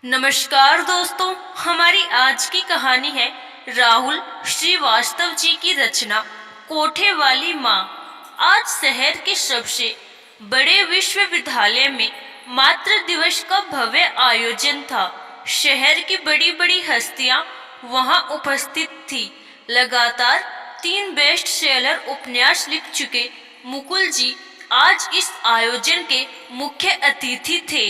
नमस्कार दोस्तों, हमारी आज की कहानी है राहुल श्रीवास्तव जी की रचना कोठे वाली माँ। आज शहर के सबसे बड़े विश्वविद्यालय में मातृ दिवस का भव्य आयोजन था। शहर की बड़ी बड़ी हस्तियाँ वहाँ उपस्थित थी। लगातार 3 बेस्ट सेलर उपन्यास लिख चुके मुकुल जी आज इस आयोजन के मुख्य अतिथि थे।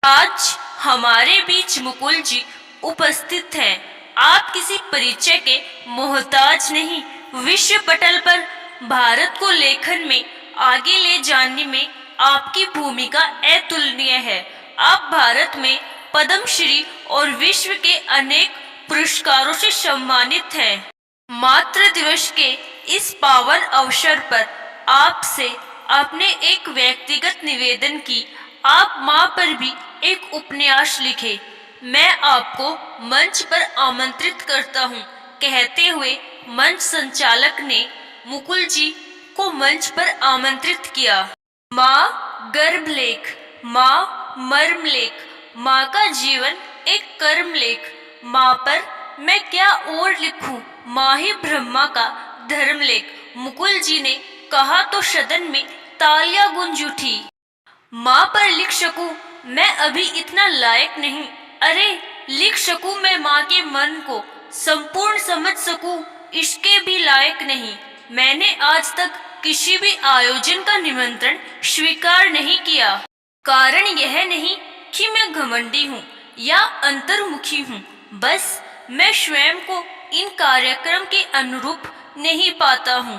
आज हमारे बीच मुकुल जी उपस्थित हैं। आप किसी परिचय के मोहताज नहीं। विश्व पटल पर भारत को लेखन में आगे ले जाने में आपकी भूमिका अतुलनीय है। आप भारत में पद्मश्री और विश्व के अनेक पुरस्कारों से सम्मानित हैं। मातृ दिवस के इस पावन अवसर पर आपसे आपने एक व्यक्तिगत निवेदन की। आप माँ पर भी एक उपन्यास लिखे। मैं आपको मंच पर आमंत्रित करता हूँ, कहते हुए मंच संचालक ने मुकुल जी को मंच पर आमंत्रित किया। माँ गर्भलेख, माँ मर्मलेख, माँ का जीवन एक कर्मलेख। माँ पर मैं क्या और लिखूं, माँ ही ब्रह्मा का धर्मलेख। मुकुल जी ने कहा तो सदन में तालियां गूंज उठी। माँ पर लिख सकूं मैं अभी इतना लायक नहीं। अरे लिख सकूं मैं माँ के मन को संपूर्ण समझ सकूं, इसके भी लायक नहीं। मैंने आज तक किसी भी आयोजन का निमंत्रण स्वीकार नहीं किया। कारण यह नहीं कि मैं घमंडी हूँ या अंतर्मुखी हूँ, बस मैं स्वयं को इन कार्यक्रम के अनुरूप नहीं पाता हूँ।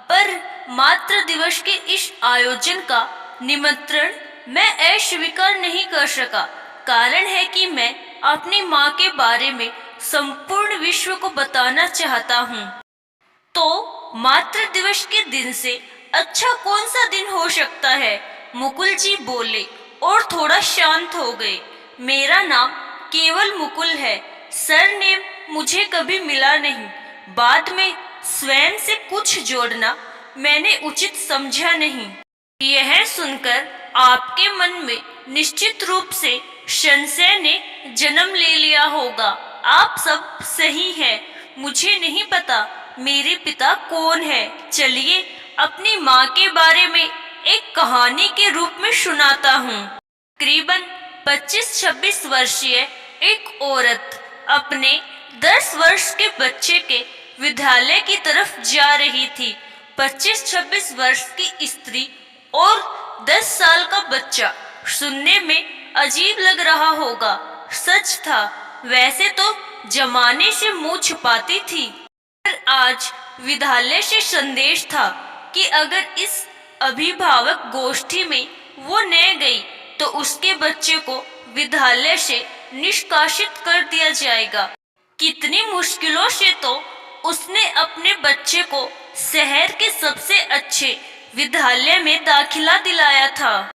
पर मातृ दिवस के इस आयोजन का निमंत्रण मैं अस्वीकार नहीं कर सका। कारण है कि मैं अपनी माँ के बारे में संपूर्ण विश्व को बताना चाहता हूँ। तो मातृ दिवस के दिन से अच्छा कौन सा दिन हो सकता है? मुकुल जी बोले और थोड़ा शांत हो गए। मेरा नाम केवल मुकुल है। सरनेम मुझे कभी मिला नहीं। बाद में स्वयं से कुछ जोड़ना मैंने उचित समझा नहीं। यह सुनकर आपके मन में निश्चित रूप से संशय ने जन्म ले लिया होगा। आप सब सही हैं। मुझे नहीं पता मेरे पिता कौन है। चलिए अपनी माँ के बारे में एक कहानी के रूप में सुनाता हूँ। करीबन 25-26 वर्षीय एक औरत अपने 10 वर्ष के बच्चे के विद्यालय की तरफ जा रही थी। 25-26 वर्ष की स्त्री और 10 साल का बच्चा सुनने में अजीब लग रहा होगा। सच था, वैसे तो जमाने से मुंह छुपाती थी। पर आज विद्यालय से संदेश था कि अगर इस अभिभावक गोष्ठी में वो न गई तो उसके बच्चे को विद्यालय से निष्कासित कर दिया जाएगा। कितनी मुश्किलों से तो उसने अपने बच्चे को शहर के सबसे अच्छे विद्यालय में दाखिला दिलाया था।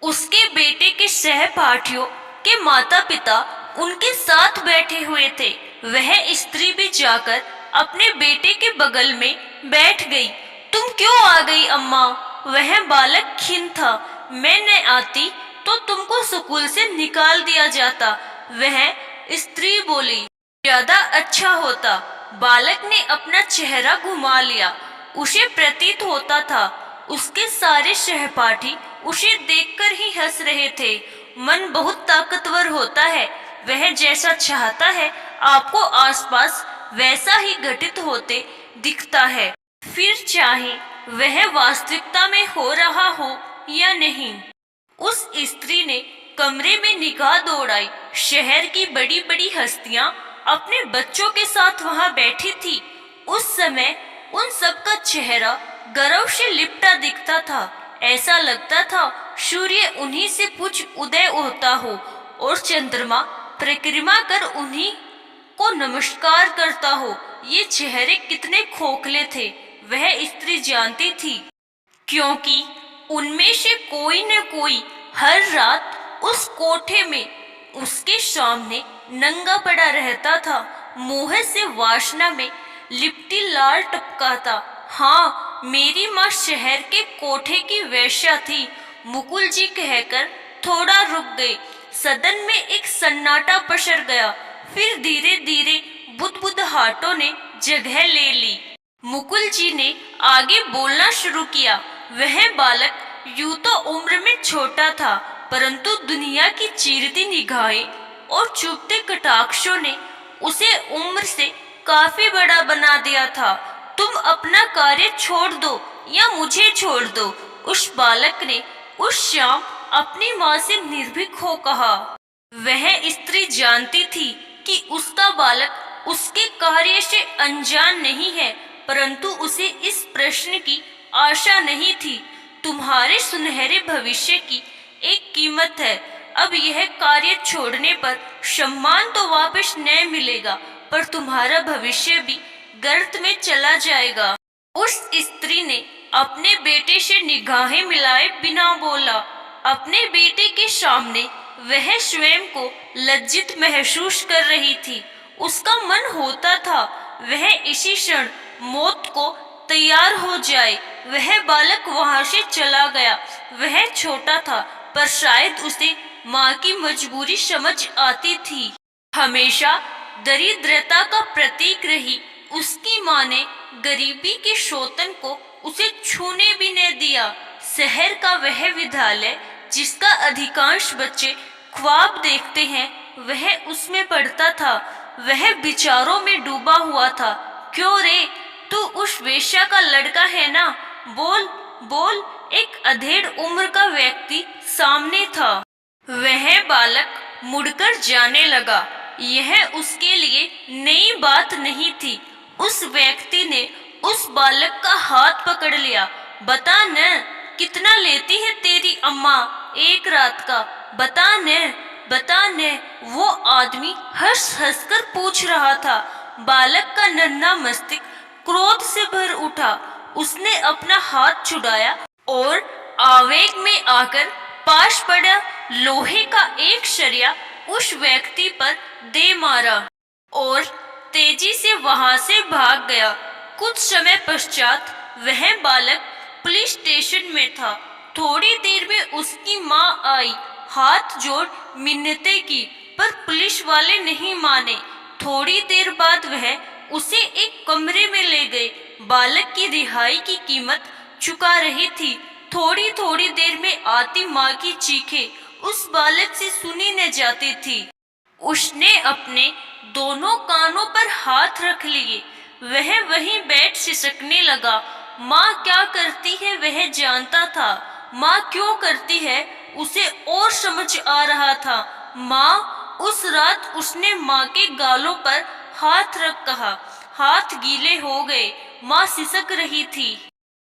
उसके बेटे के सहपाठियों के माता पिता उनके साथ बैठे हुए थे। वह स्त्री भी जाकर अपने बेटे के बगल में बैठ गई। तुम क्यों आ गई अम्मा? वह बालक खिन्न था। मैं न आती तो तुमको स्कूल से निकाल दिया जाता। वह स्त्री बोली। ज्यादा अच्छा होता। बालक ने अपना चेहरा घुमा लिया। उसे प्रतीत होता था उसके सारे सहपाठी उसे देखकर ही हंस रहे थे। मन बहुत ताकतवर होता है। वह जैसा चाहता है आपको आसपास वैसा ही घटित होते दिखता है, फिर चाहे वह वास्तविकता में हो रहा हो या नहीं। उस स्त्री ने कमरे में निगाह दौड़ाई। शहर की बड़ी बड़ी हस्तियां अपने बच्चों के साथ वहां बैठी थी। उस समय उन सबका चेहरा गर्व से लिपटा दिखता था। ऐसा लगता था सूर्य उन्हीं से कुछ उदय होता हो और चंद्रमा परिक्रमा कर उन्हीं को नमस्कार करता हो। ये चेहरे कितने खोखले थे वह स्त्री जानती थी, क्योंकि उनमें से कोई न कोई हर रात उस कोठे में उसके सामने नंगा पड़ा रहता था। मुंह से वासना में लिपटी लाल टपकाता। हाँ, मेरी माँ शहर के कोठे की वेश्या थी। मुकुल जी कहकर थोड़ा रुक गए। सदन में एक सन्नाटा पसर गया। फिर धीरे धीरे बुदबुदाहटों ने जगह ले ली। मुकुल जी ने आगे बोलना शुरू किया। वह बालक यूं तो उम्र में छोटा था, परंतु दुनिया की चीरती निगाहें और चुभते कटाक्षों ने उसे उम्र से काफी बड़ा बना दिया था। तुम अपना कार्य छोड़ दो या मुझे छोड़ दो, उस बालक ने उस शाम अपनी माँ से निर्भीक हो कहा। वह स्त्री जानती थी कि उसका बालक उसके कार्य से अनजान नहीं है, परंतु उसे इस प्रश्न की आशा नहीं थी। तुम्हारे सुनहरे भविष्य की एक कीमत है। अब यह कार्य छोड़ने पर सम्मान तो वापस न मिलेगा, पर तुम्हारा भविष्य भी गर्त में चला जाएगा। उस स्त्री ने अपने बेटे से निगाहें मिलाए बिना बोला। अपने बेटे के सामने वह स्वयं को लज्जित महसूस कर रही थी। उसका मन होता था वह इसी क्षण मौत को तैयार हो जाए। वह बालक वहां से चला गया। वह छोटा था, पर शायद उसे माँ की मजबूरी समझ आती थी। हमेशा दरिद्रता का प्रतीक रही उसकी माँ ने गरीबी के शोतन को उसे छूने भी न दिया। शहर का वह विद्यालय जिसका अधिकांश बच्चे ख्वाब देखते हैं, वह उसमें पढ़ता था। वह विचारों में डूबा हुआ था। क्यों रे, तू उस वेश्या का लड़का है ना? बोल बोल। एक अधेड़ उम्र का व्यक्ति सामने था। वह बालक मुड़कर जाने लगा। यह उसके लिए नई बात नहीं थी। उस व्यक्ति ने उस बालक का हाथ पकड़ लिया। बता न, कितना लेती है तेरी अम्मा एक रात का? बता न, बता न। वो आदमी हंस हंस कर पूछ रहा था। बालक का नन्हा मस्तिष्क क्रोध से भर उठा। उसने अपना हाथ छुड़ाया और आवेग में आकर पास पड़ा लोहे का एक सरिया उस व्यक्ति पर दे मारा और तेजी से वहां से भाग गया। कुछ समय पश्चात वह बालक पुलिस स्टेशन में था। थोड़ी देर में उसकी माँ आई, हाथ जोड़ मिन्नतें की, पर पुलिस वाले नहीं माने। थोड़ी देर बाद वह उसे एक कमरे में ले गए। बालक की रिहाई की कीमत चुका रही थी। थोड़ी थोड़ी देर में आती माँ की चीखें उस बालक से सुनी न जाती थी। उसने अपने दोनों कानों पर हाथ रख लिए। वह वहीं बैठ सिसकने लगा। माँ क्या करती है वह जानता था। माँ क्यों करती है उसे और समझ आ रहा था। माँ, उस रात उसने माँ के गालों पर हाथ रख कहा। हाथ गीले हो गए। माँ सिसक रही थी।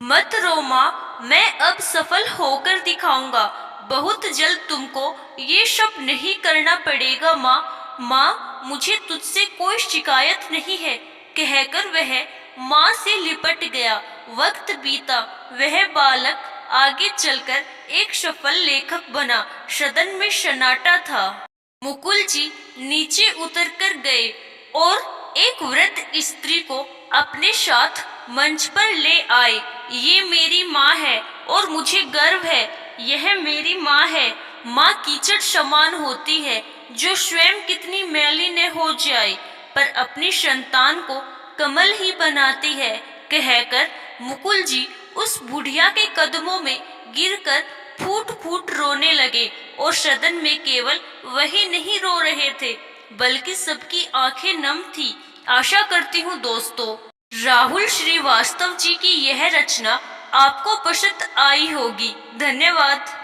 मत रो माँ, मैं अब सफल होकर दिखाऊंगा। बहुत जल्द तुमको ये सब नहीं करना पड़ेगा माँ। माँ, मुझे तुझसे कोई शिकायत नहीं है, कहकर वह माँ से लिपट गया। वक्त बीता। वह बालक आगे चलकर एक सफल लेखक बना। सदन में सन्नाटा था। मुकुल जी नीचे उतर कर गए और एक वृद्ध स्त्री को अपने साथ मंच पर ले आए। ये मेरी माँ है और मुझे गर्व है। यह मेरी माँ है। माँ कीचड़ समान होती है जो स्वयं कितनी मैली न हो जाए, पर अपनी संतान को कमल ही बनाती है, कहकर मुकुल जी उस बुढ़िया के कदमों में गिरकर फूट फूट रोने लगे। और सदन में केवल वही नहीं रो रहे थे, बल्कि सबकी आंखें नम थी। आशा करती हूँ दोस्तों, राहुल श्रीवास्तव जी की यह रचना आपको पसंद आई होगी। धन्यवाद।